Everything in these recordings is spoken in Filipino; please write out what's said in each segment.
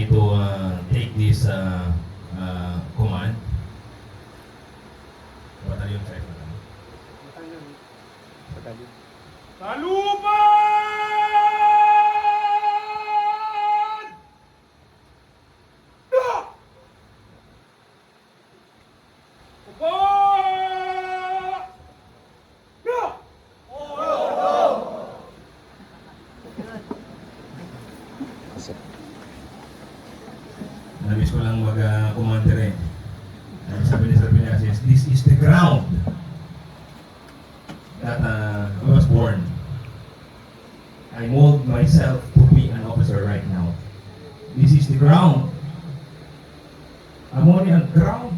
me to take this command. Batalyon 5 na lang. Talupan! Da! Upo! Da! Nabis ko lang mag-commander eh. Sabi ni Sir Vinasis, this is the ground that I was born. I mold myself to be an officer right now. This is the ground. Amo ni ang ground.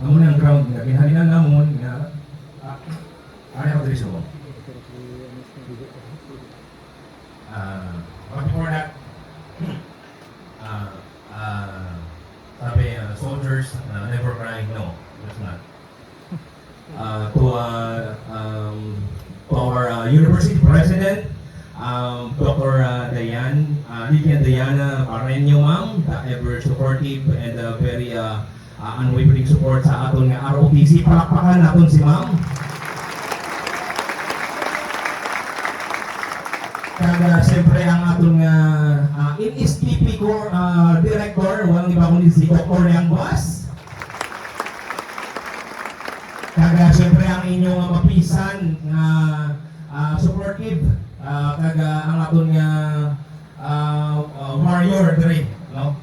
Amo ni ang ground. Ginhalian namon nga. Ano ako dito mo? But before that, sabi, soldiers never cry. No, that's not. To our university president, Dr. Lilian Diana Pareño, ma'am, ever supportive and very unwavering support sa aton nga ROTC. Palakpakan naton si ma'am. Kaya siyempre ang ating NSTP director, walang iba kundi si Dr. Yang Boss. Kaya siyempre ang inyong mapisan na supportive, kaya ang ating warrior dire, no?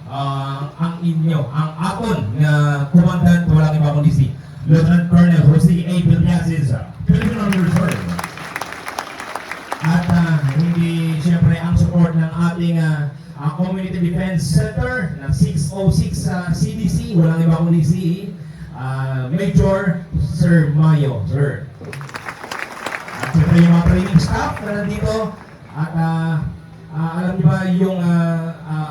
Ang inyo, ang aton na commandant, walang iba kundi si Lieutenant Colonel Jose A. Villasis, Philippine Army Reserve. At hindi siyempre ang support ng ating Community Defense Center ng 606 CDC, walang iba kundi si Major Sir Mayo, sir. At siyempre yung mga training staff na nandito. At alam niyo ba yung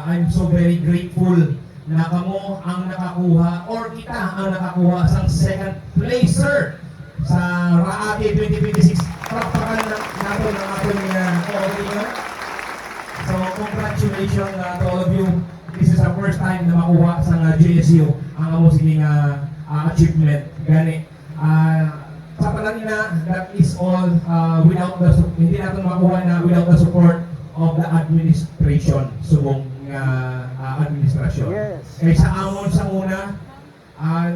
I'm so very grateful na kamo ang nakakuha or kita ang nakakuha sa second placer sa Raate 2026. Pakpakan natin ang ating coordinator. So, congratulations to all of you. This is our first time na makuha sa GSU ang among sining achievement. Gani. Sa panalina, that is all without the hindi natin makuha na without the support of the administration, subong administration. Yes. Kaya sa amon sa una,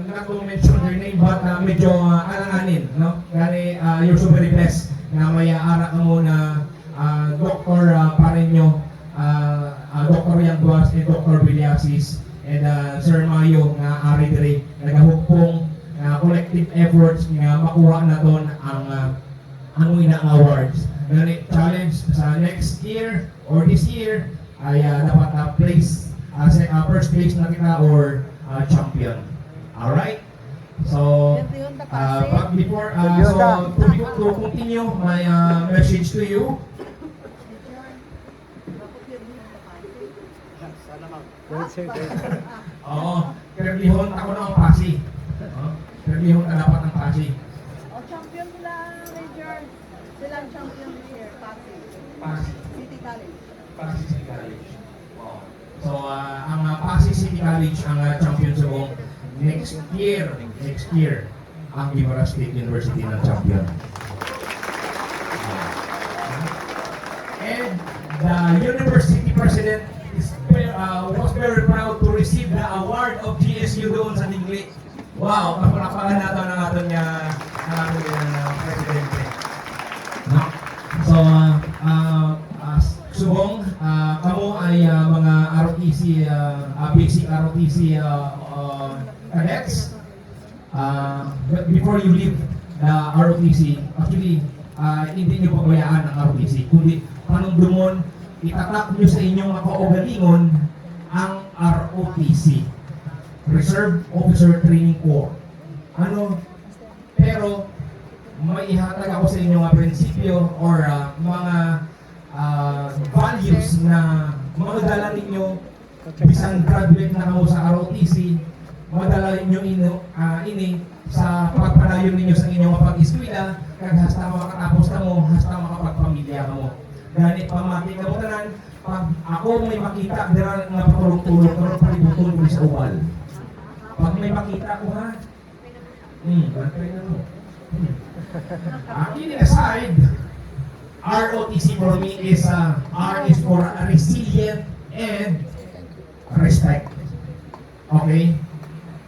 not to mention their name, but medyo alanganin, no? Gani, you're so very blessed na may ara ka muna Dr. Pareño, Dr. Yang Duas, and Dr. Villasis, and Sir Mayo nga ari diri nagahugpong collective efforts nga makuha naton ang ina awards. Gani challenge sa next year or this year ay dapat place first place na kita or champion. All right. So, but before, to continue my message to you. Oo, kerlihon ako na ang pasi. Kerlihon ka dapat ang pasi. O, champion sila, Major. Sila ang champion here, Pasig. Pasig. City College. Pasig City College. Wow. So, ang Pasig City College ang champion sa buong next year, ang Guevara State University ng champion. And the university president was very proud to receive the award of GSU doon sa Tingli. Wow, kapalapakan natin ang ating presidente. No? So, subong, kamo ay mga ROTC, basic ROTC cadets. But before you leave the ROTC, actually, hindi nyo pabayaan ang ROTC, kundi panungdumon, itatak nyo sa inyong mga kaugalingon ang ROTC, Reserve Officer Training Corps. Pero may ihatag ako sa inyong mga prinsipyo or mga values na madala ninyo bisan graduate na kamo sa ROTC, madala ninyo ini sa pagpadayon ninyo sa inyong mapag-eskwela kag hasta makatapos kamo, hasta makapagpamilya kamo. Gani pamati ka mo tanan, pag ako may makita dira nga patulog-tulog karon palibuton ko sa ubal. Pag may makita ko ha. Bantay na mo. Akin aside, ROTC for me is R is for resilient and respect. Okay?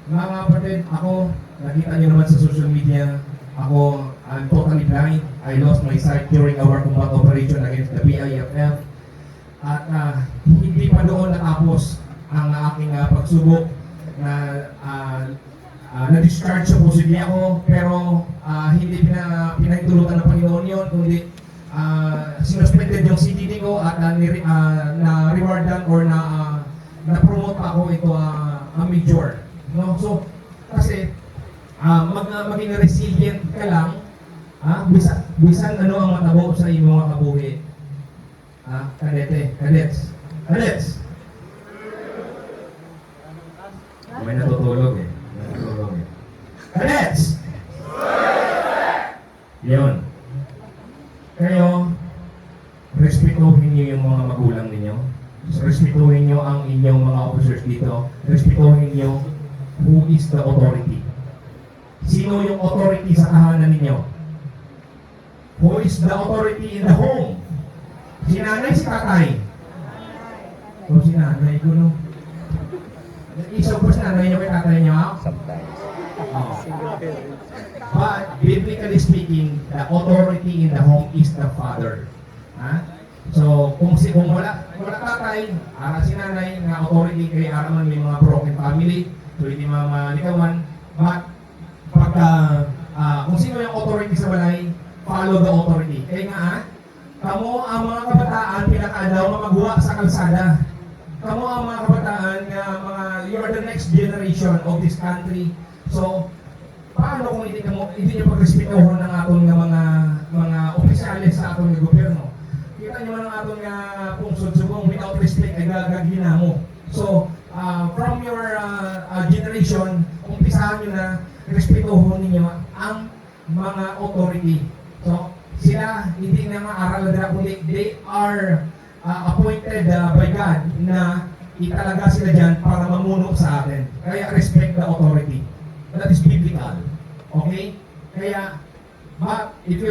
Mga kapatid, ako, nakita niyo naman sa social media, ako, I'm totally blind. I lost my sight during our combat operation against the BIFF. At hindi pa doon natapos ang aking pagsubok na na-discharge supposedly ako, pero hindi pinahintulutan ng Panginoon yun, kundi sinuspended yung CDD ko at na-rewardan or na-promote pa ako ito a major. No? So, kasi maging resilient ka lang, bisan ano ang matabo sa iyong mga kabuhi. Kadets. May natutulog eh. Kadets! Yun. Kayo, respetuhin niyo yung mga magulang ninyo. Respetuhin niyo ang inyong mga officers dito. Respetuhin niyo who is the authority. Sino yung authority sa tahanan ninyo? Who is the authority in the home? Si nanay, si tatay? O si nanay ko, no? Isaw po si nanay niyo kay tatay niyo, ha? Sometimes. But, biblically speaking, the authority in the home is the father. Ha? So, kung wala tatay, si nanay, na authority, kaya araman may mga broken family, so hindi malikawan. But, kung sino yung authority sa balay, follow the authority. Kaya nga, kamo ang mga kabataan, pinakaadaw na magawa sa kalsada. Kamo ang mga kabataan nga you are the next generation of this country. So, paano kung hindi niyo pagrespetuhon ng atong mga opisyales sa atong gobyerno? Kita niyo man ang atong pungsod-subong without respect ay gagagina mo. So, from your generation, umpisahan niyo na respetuhon ninyo ang mga authority. So, sila hindi na maaral na kundi they are appointed by God na italaga sila dyan para mamuno sa atin. Kaya respect the authority. That is biblical. Okay? Kaya, but if you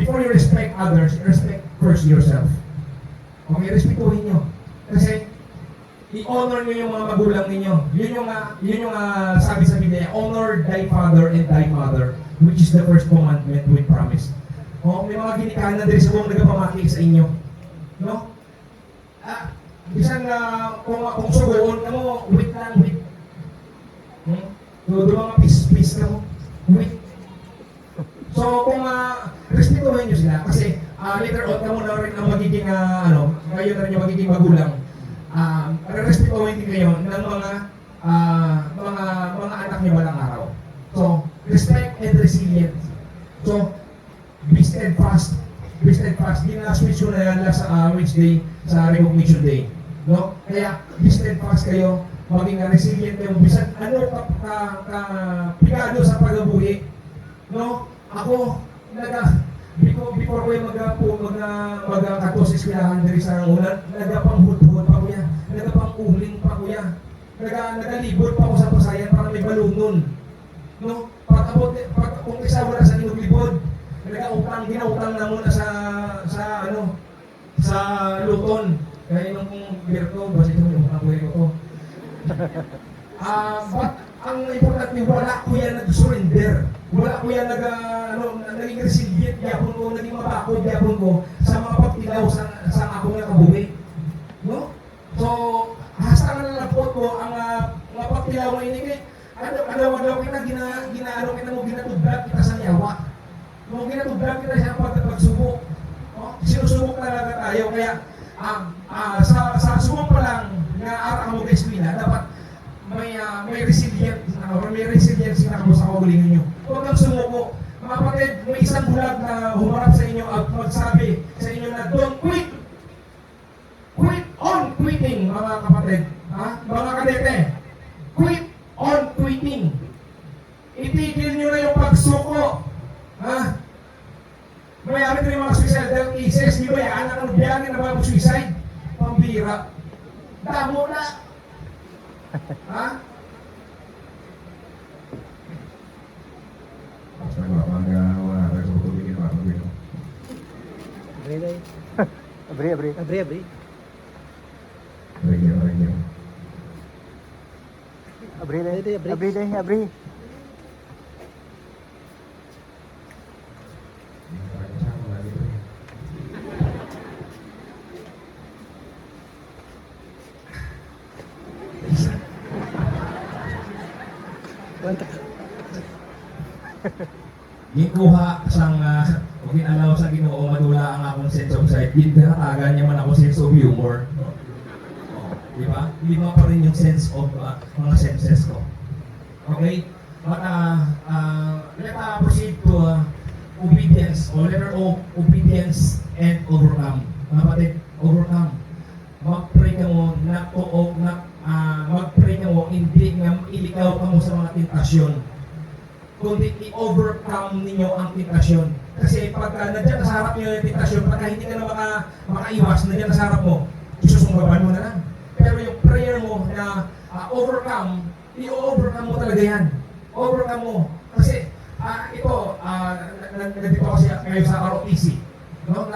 before you respect others, respect first yourself. Okay? Respetuhin nyo. Kasi, i-honor nyo yung mga magulang ninyo. Yun yung sabi sa Biblia, honor thy father and thy mother, which is the first commandment with promise. May mga ginikahan na din sa buong nagpamaki sa inyo. No? Bisan kung sugoon ka mo, wait. So, doon mga peace ka mo, wait. So, kung respetuhin nyo sila, kasi later on ka mo na rin ang magiging, kayo na rin yung magiging magulang. Respetuhin din kayo ng mga anak niyo balang araw. So, respect and resilience. So, be steadfast. Di na switch ko na yan last Wednesday sa Recognition Day. No? Kaya, be steadfast kayo, maging resilient kayo. Bisan ano pigado sa pag-abuhi. No? Ako, before ko yung magkatos eskwelahan diri sa ulan, nagapang-hudhud pa kuya, nagapang-uling pa kuya, nagalibot pa ako sa pasayan para may balungon. No? Kung isa wala sa inuglibod, ginautang na muna sa Luton. Kaya nung Berto, basta ito yung mga ko. But ang importante, wala ko yan nag-surrender. Wala ko yan naging resilient yapon ko, naging mabakod yapon ko sa mga pagtilaw sa akong nakabuhi. No? So, hasta nga nalapot ko ang mga pagtilaw na ini kay ano kita ginatublag kita sa yawa. Nung ginatublag kita sa pagsubok. No? Sinusubok talaga tayo kaya sa subok pa lang na ara mo sa eskwela, dapat may resilience na kamo sa kaugalingan nyo. Huwag kang sumuko. Mga kapatid, may isang bulag na humarap sa inyo at magsabi sa inyo na don't quit. Quit on quitting, mga kapatid. Mga kadete. Quit on quitting. Itigil nyo na yung pagsuko. May amin rin mga special cases, di ba Anak ng biyahe na ba suicide? Pambira. Damo na. Ha? Basta wala tayo sa tutulingin para gawin. Abri day. Abri. Ringin. Abri day. Gikuha sang ginalaw sa Ginoo madula ang akong sense of sight. Ginatagan niya man ako sense of humor. Di ba? Lima pa rin yung sense of mga senses ko. Okay? But let us proceed to obedience or letter of obedience and overcome. Mga kapatid, overcome. Mag-pray ka mo na tuog na mag-pray ka mo hindi nga ilikaw ka mo sa mga tentasyon, kundi i-overcome ninyo ang tentasyon. Kasi pagka nandiyan sa harap nyo yung tentasyon, pagka hindi ka na makaiwas, nandiyan sa harap mo, isusumbaban mo na lang. Pero yung prayer mo na overcome, i-overcome mo talaga yan. Overcome mo. Kasi nandito kasi kayo sa ROTC. No?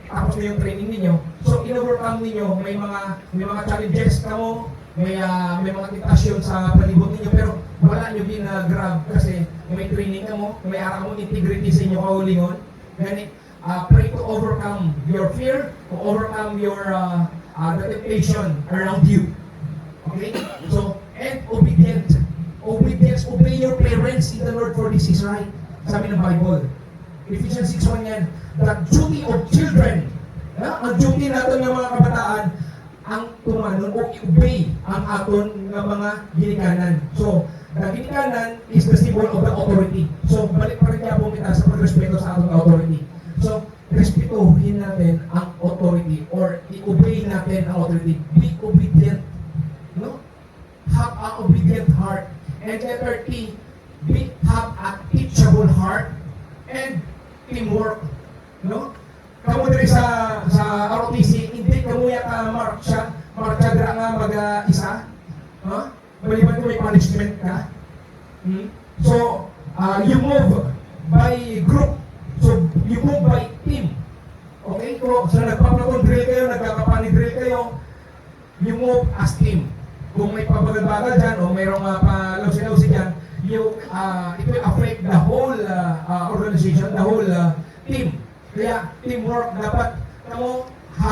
Tapos na yung training ninyo. So, in-overcome ninyo, may mga challenges ka mo, may mga tentasyon sa palibot ninyo, pero wala nyo grab kasi may training ka mo, may araw mo integrity sa inyo kaulingon. Ganit, pray to overcome your fear, to overcome your the temptation around you. Okay? So, and obedient. Obedience, obey your parents in the Lord for this is right. Sabi ng Bible. Ephesians 6:1 yan. The duty of children. Ang duty natin ng mga kabataan ang tumanon o i-obey ang aton ng mga ginikanan. So, the ginikanan is the symbol of the authority. So, balik pa rin po kita sa pagrespeto sa ating authority. So, respetuhin natin ang authority or i-obey natin ang authority. Be obedient. No? Have an obedient heart. And letter T, have a teachable heart and teamwork. No? Kamu diri sa ROTC, hindi kamuya ka marcha dira nga mag-isa. Huh? Maliban ko may punishment ka. So, you move by group. So, you move by team. Okay? So, nagpa-platon drill kayo, nagkakapani drill kayo, you move as team. Kung may pabagal-bagal dyan o mayroong palawsi-lawsi dyan, it will affect the whole organization, the whole team. Kaya teamwork dapat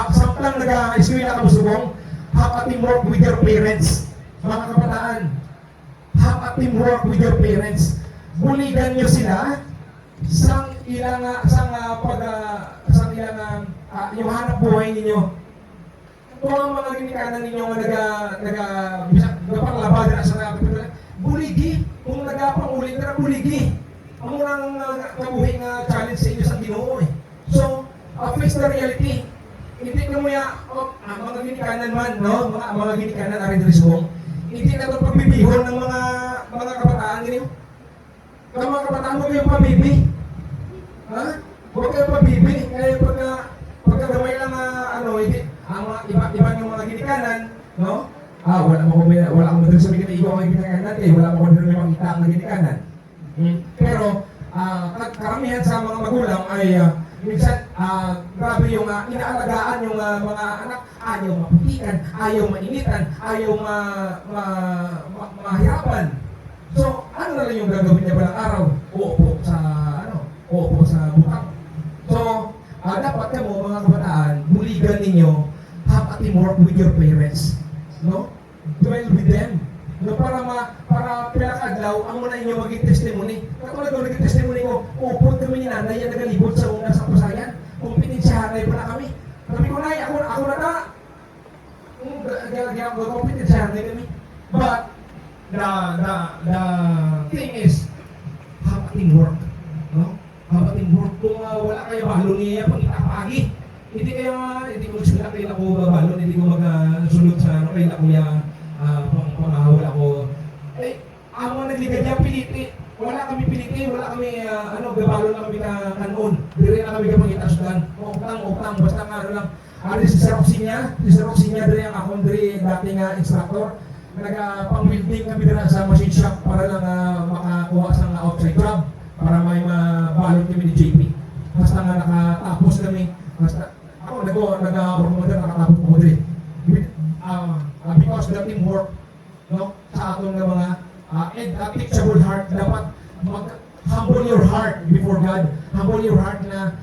samtang nag-eskwela ka musubong, have a teamwork with your parents. Mga kabataan, have a teamwork with your parents. Buligan nyo sila sang ilang yung hanap buhay ninyo. Kung ang mga ginikanan ninyo nagpaglabad na sa kapitulan, buligi. Kung nagpapangulit na buligi. Ang unang kabuhi nga challenge sa inyo sa Ginoo eh. So, face the reality. Hindi ka mo mga ginikanan man, no? Mga ginikanan na rin resbong. Hindi na ito pagbibihon ng mga kabataan ninyo. Kaya mga kabataan, huwag kayong pabibi. Ha? Huwag kayong pabibi. Kaya pagka gamay lang hindi. Ang iba yung mga ginikanan, no? Wala akong madaling sabihin na ikaw ang ginikanan natin. Wala akong madaling makita ang ginikanan. Pero, karamihan sa mga magulang ay minsan, grabe yung inaalagaan yung mga anak. Ayaw maputikan, ayaw mainitan, ayaw mahirapan. So, ano na lang yung gagawin niya balang araw? Uupo sa butang. So, dapat ka mo, mga kabataan, buligan ninyo, have a teamwork with your parents. No? Dwell with them. No, para pinakadlaw, ang muna inyo maging testimony. Katulad ko naging testimony ko, upod kami ni nanay, yan nagalibot sa una sa pasayan. Kumpetensyahan na pala kami. Sabi ko, nay, ako na na. Kumpetensyahan na kami. But, the thing is, have a teamwork. No? Have a teamwork. Kung wala kayo balon niya, pag itapagi, hindi ko sila kayo ako babalon, hindi ko magsulot sa kayo kuya pangahawal ako. Ang mga nagligad niya, piliti. Wala kami piliti, wala kami, gabalon na kami kanon. Diri na kami kapag itasdan. Utang, basta isang ano lang, si Sir Roxinia diri ang akong diri dating instructor. Pang-building kami dira sa machine shop para lang makakuha sa outside job para may mabalot kami ni JP. Basta nga nakatapos kami, basta ako nag-promote nakatapos ko diri. Because the teamwork, no, sa atong nga mga and a teachable heart, dapat humble your heart before God. Humble your heart na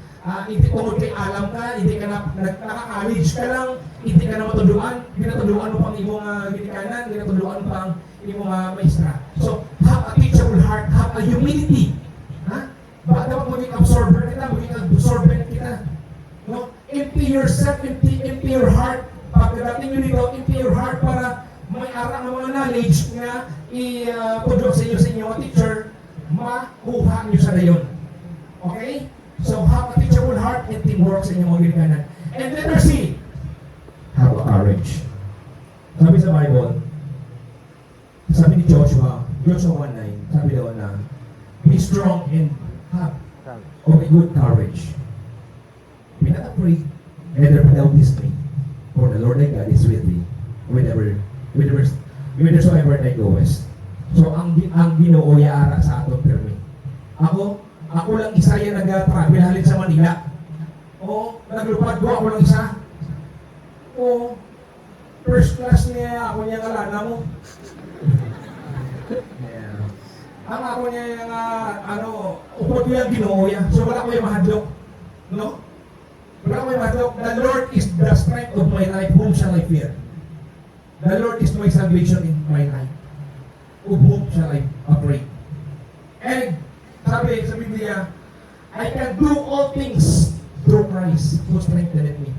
hindi tungod kay alam ka, hindi ka na naka-college ka lang, hindi ka na matuluan, ginatuluan mo pang imong ginikanan, ginatuluan mo pang imong maestra. So, have a teachable heart, have a humility. Ha? Baka dapat maging absorber kita, maging absorbent kita. No? Empty yourself, empty your heart. Pagdating nyo dito, empty your heart para may ara ng mga knowledge na i-tudok sa inyo teacher, makuha nyo sa dayon. Okay? So, have a teachable heart and teamwork sa inyong mga ginikanan. And letter C, have a courage. Sabi sa Bible, sabi ni Joshua 1:9, sabi doon na, be strong and have of a good courage. Be not afraid, neither be thou dismayed, for the Lord thy God is with thee, whithersoever thou goest. So, ang Ginoo yaara sa aton permi. Ako lang isa yan nag-travel halin sa Manila. O, naglupad ko, ako lang isa. O, first class niya, ako niya kalana mo. Yeah. Ang ako niya yung, upod ko yung Ginoo yan. So, wala ko yung mahadlok. No? Wala ko yung mahadlok. The Lord is the strength of my life. Whom shall I fear? The Lord is my salvation in my life. Of whom shall I afraid? And, sabi sa Biblia, I can do all things through Christ who strengtheneth me.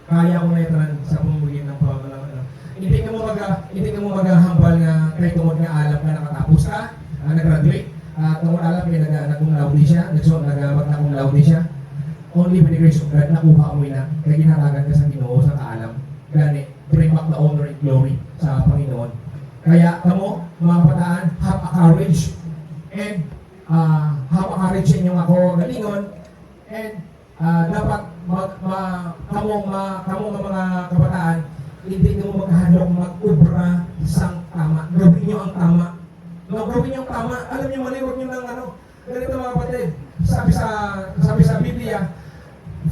Kaya ko na ito sa pamumugian ng pamamalang. Hindi ka mo maghahambal nga kahit tungod nga alam ka nakatapos ka, nag-graduate, tungod alam ka nag-cum laude siya, nag-cum laude siya. Only by the grace of God, nakuha mo na, kaya ginaragan ka sa Ginoo sa kaalam. Gani, bring back the honor and glory sa Panginoon. Kaya, kamo, mga kabataan, have a courage and have a courage sa inyong ako galingon and dapat kamo mga kabataan, hindi ka mo maghahandok mag-ubra sa tama. Gawin nyo ang tama. No, gawin nyo ang tama. Alam nyo, maliwag nyo ng ganito mga kapatid. Sabi sa Biblia,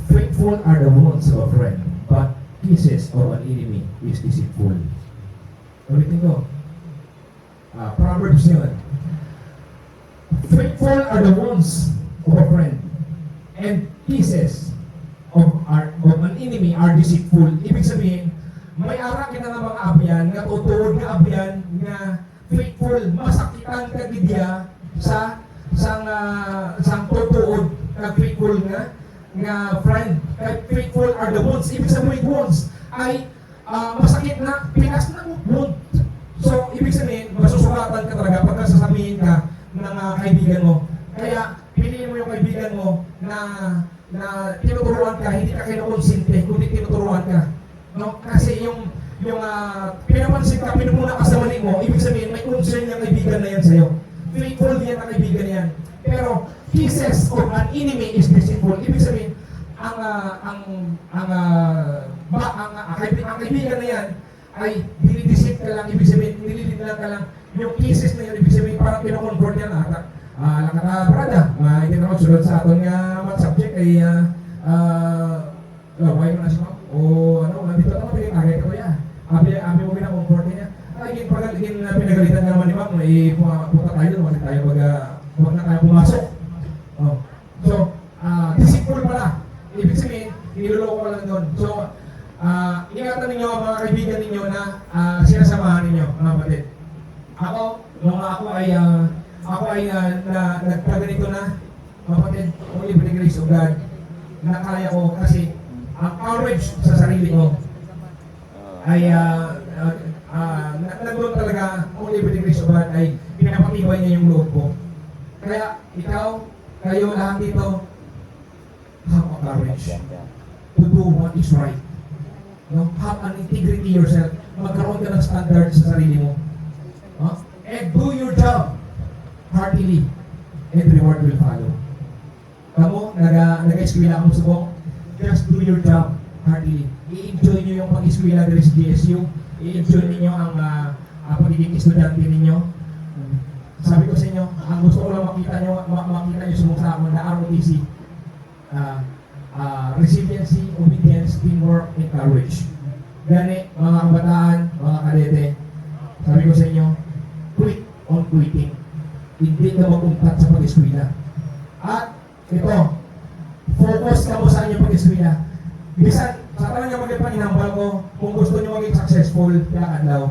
faithful are the wounds of a friend, but kisses of an enemy is deceitful. Ulitin ko. Proverbs yun. Faithful are the wounds of a friend, and kisses of an enemy are deceitful. Ibig sabihin, may ara kita nga mga abyan, nga tutuod nga abyan, nga faithful, masakitan ka gidya sang tutuod, nga faithful nga friend. Faithful are the wounds. Ibig sabihin, wounds ay masakit na, pinas na wound. So, ibig sabihin, masusulatan ka talaga pagka sasabihin ka ng kaibigan mo. Kaya, piliin mo yung kaibigan mo na tinuturuan ka, hindi ka kinukonsinte, kundi tinuturuan ka. No? Kasi yung pinapansin ka, pinumuna ka sa mali mo, ibig sabihin, may concern yung kaibigan na yan sa'yo. Faithful yan ang kaibigan na yan. Pero, kisses of an enemy is deceitful. Ibig sabihin, ang kaibigan na yan, ay dinideceive ka lang, ibig sabihin, nililid ka lang, yung kisses na yun, ibig sabihin, parang pinakonfort yan nakatabrada, hindi naman sunod sa aton nga math subject ay laway mo na siya o nandito naman pinagagay ka ko yan abi mo pinakonfort niya pinagalitan naman ni ma'am punta tayo doon, huwag na tayo pumasok. So, deceitful pala, ibig sabihin, niloloko ka lang doon. So, ingatan ninyo mga kaibigan ninyo na sinasamahan ninyo, mga batid. Ako ay nagkaganito na, kapatid, only by the grace of God, na kaya ko kasi ang courage sa sarili ko ay nandun talaga, only by the grace of God, ay pinapatibay niya yung loob ko. Kaya kayo lahat dito, have a courage to do what is right. No? Have an integrity yourself. Magkaroon ka ng standard sa sarili mo. And do your job heartily, and reward will follow. Kamu, nag-eskwila akong subok. just do your job heartily. I-enjoy nyo yung pag-eskwela dito sa GSU. I-enjoy ninyo ang pagiging estudyante ninyo. Sabi ko sa inyo, ang gusto ko lang makita nyo sumusama na ROTC. Resiliency, obedience, teamwork, and courage. Gani, mga kabataan, mga kadete, sabi ko sa inyo, quit on quitting. Hindi ka mag-umpat sa pag-eskwela. At ito, focus ka mo sa inyong pag-eskwela. Bisan, sa tanong niya magpapaninambal ko, kung gusto niyo maging successful, kaya kadlaw,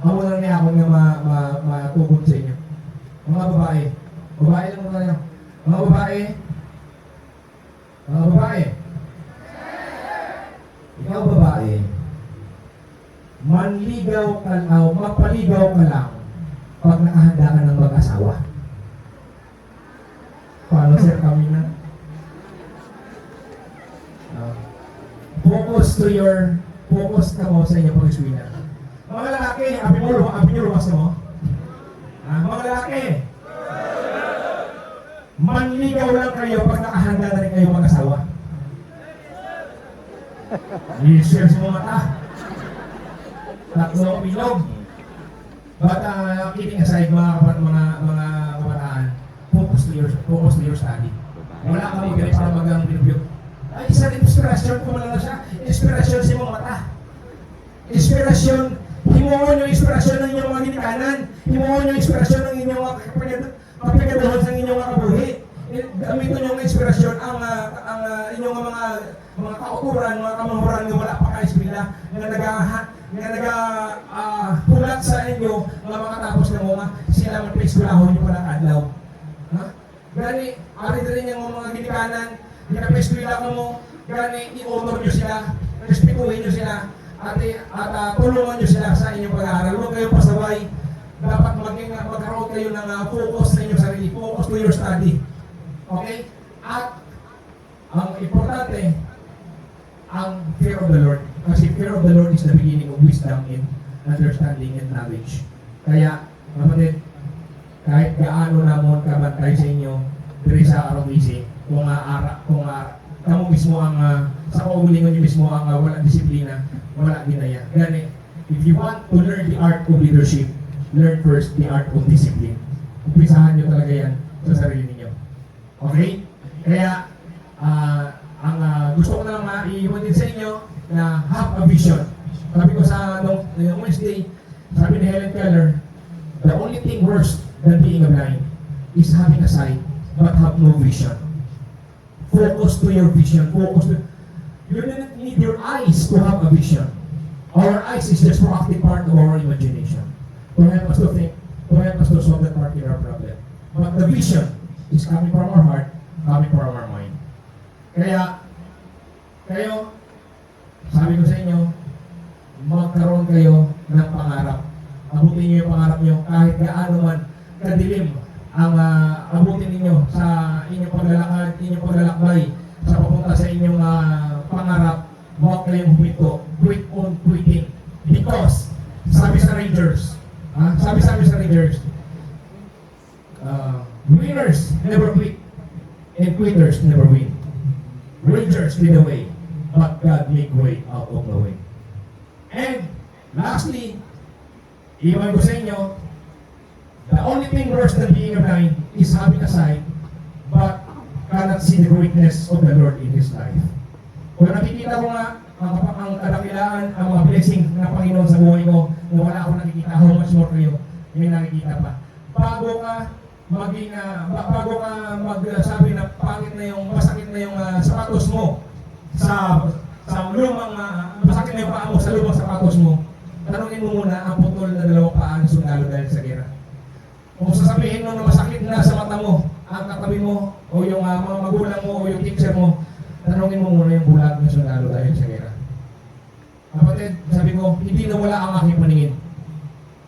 ako lang niya ako nga matugod sa inyo. Mga babae, babae lang muna tayo. Mga babae, ikaw babae, manligaw ka lang, magpaligaw ka lang pag nakahanda ka ng mag-asawa. Paano sir kami na? Focus ka mo sa inyong pag-eskwela. Mga lalaki, abi nyo lumas na mo? Mga lalaki, manligaw lang kayo pag nakahanda na rin kayo mag-asawa. I-share sa mga mata. Tatlong ilog. But kidding aside, mga kabataan, focus to your study. Wala ka mo ganit para magang review. Ay, isa rin inspirasyon kung wala na siya. Inspirasyon sa mga mata. Inspirasyon, himuon yung inspirasyon ng inyong mga ginikanan. Himuon yung inspirasyon ng inyong kapagkadahon sa inyong mga kabuhi. Gamitin yung inspirasyon ang inyong mga kauturan, mga kamahuran na wala pa ka-eskwela, na nagahulat sa inyo nga makatapos na mga sila magpa-eskwelahon nyo pala kadlaw. Gani, ari rin yung mga ginikanan, ginapa-eskwela ka mo, gani, i-honor nyo sila, respetuhin nyo sila, at tulungan nyo sila sa inyong pag-aaral. Huwag kayong pasaway. Dapat magkaroon kayo ng focus sa inyong sarili, focus to your study. Okay? At ang importante, ang fear of the Lord. Kasi fear of the Lord is the beginning of wisdom and understanding and knowledge. Kaya, kapatid, kahit gaano namon kabantay sa inyo, diri sa ROTC, kung kamo mismo ang sa kaugalingon nyo mismo ang wala disiplina, wala ginaya. Gani, if you want to learn the art of leadership, learn first the art of discipline. Umpisahan nyo talaga yan sa sarili ninyo. Okay? Kaya, ang gusto ko na lang maiiwan din sa inyo na have a vision. Sabi ko sa Wednesday, sabi ni Helen Keller, the only thing worse than being a blind is having a sight but have no vision. Focus to your vision. You don't need your eyes to have a vision. Our eyes is just proactive part of our imagination to help us to think, to help us to solve that particular problem. But the vision is coming from our heart, coming from our mind. Kaya, kayo, sabi ko sa inyo, magkaroon kayo ng pangarap. Abutin niyo yung pangarap niyo kahit gaano man kadilim ang abutin ninyo sa inyong paglalakad, inyong paglalakbay sa papunta sa inyong pangarap. Huwag kayong huminto. Quit on quitting. Because, sabi sa Rangers, winners never quit and quitters never win. Rangers lead the way, but God make way out of the way. And lastly, iwan ko sa inyo, the only thing worse than being a blind is having a sight, but cannot see the greatness of the Lord in his life. Kung nakikita ko nga ang kadakilaan, ang mga blessing na Panginoon sa buhay ko, na wala akong nakikita, how much more kayo, may nakikita pa. Bago ka magsabi na pangit na yung, masakit na yung sapatos mo, sa lumang, masakit na yung paa mo sa lumang sapatos mo, tanungin mo muna ang putol na dalawang paa ng sundalo dahil sa gera. Kung sasabihin mo na masakit na sa mata mo, ang katabi mo, o yung mga magulang mo, o yung teacher mo, tanungin mo muna yung bulag ng sundalo dahil sa gera. Kapatid, sabi ko, hindi na wala ang aking paningin.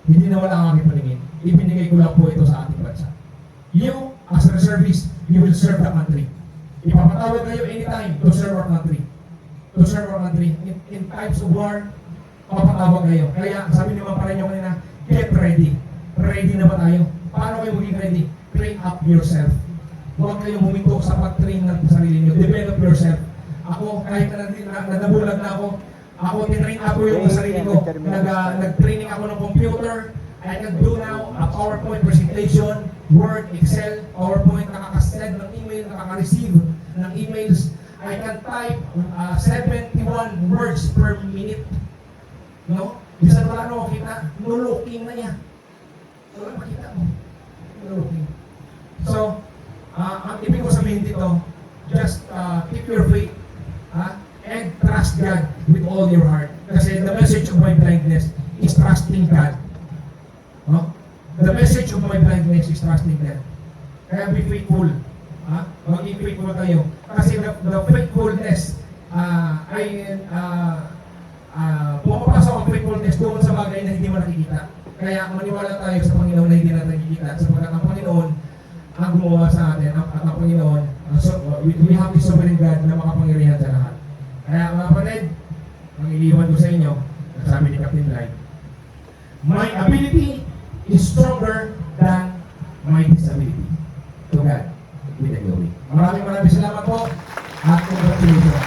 Hindi na wala ang aking paningin. Ibinigay ko lang po ito sa ating bansa. You, as a reservist, you will serve the country. Ipapatawag kayo anytime to serve our country. To serve our country. In times of war, papatawag kayo. Kaya, sabi ni Ma'am Pareño kanina, get ready. Ready na ba tayo? Paano kayo maging ready? Train up yourself. Huwag kayong huminto sa pag-train ng sarili niyo. Develop yourself. Ako, kahit nabulag na ako tinrain up ko yung sarili ko. Nag-training ako ng computer. I can do now a PowerPoint presentation, Word, Excel, PowerPoint, nakaka-send ng email, nakaka-receive ng emails. I can type 71 words per minute. No? Bisan wala na makita, nuluking na niya. Wala makita mo. Nuluking. So, ang ibig ko sabihin dito, just keep your faith and trust God with all your heart. Kasi the message of my blindness is trusting God. No? The message of my blindness is trusting God. Kaya be faithful. Maging faithful tayo. Kasi the faithfulness pumapasok ang faithfulness doon sa bagay na hindi mo nakikita. Kaya maniwala tayo sa Panginoon na hindi natin nakikita. Sapagkat ang Panginoon ang gumawa sa atin. At ang Panginoon, we have the sovereign God na makapangyarihan sa lahat. Kaya mga kapatid, ang iliwan ko sa inyo, sabi ni Captain Light, my ability is stronger than my disability. To God, with the glory. Maraming salamat po at congratulations.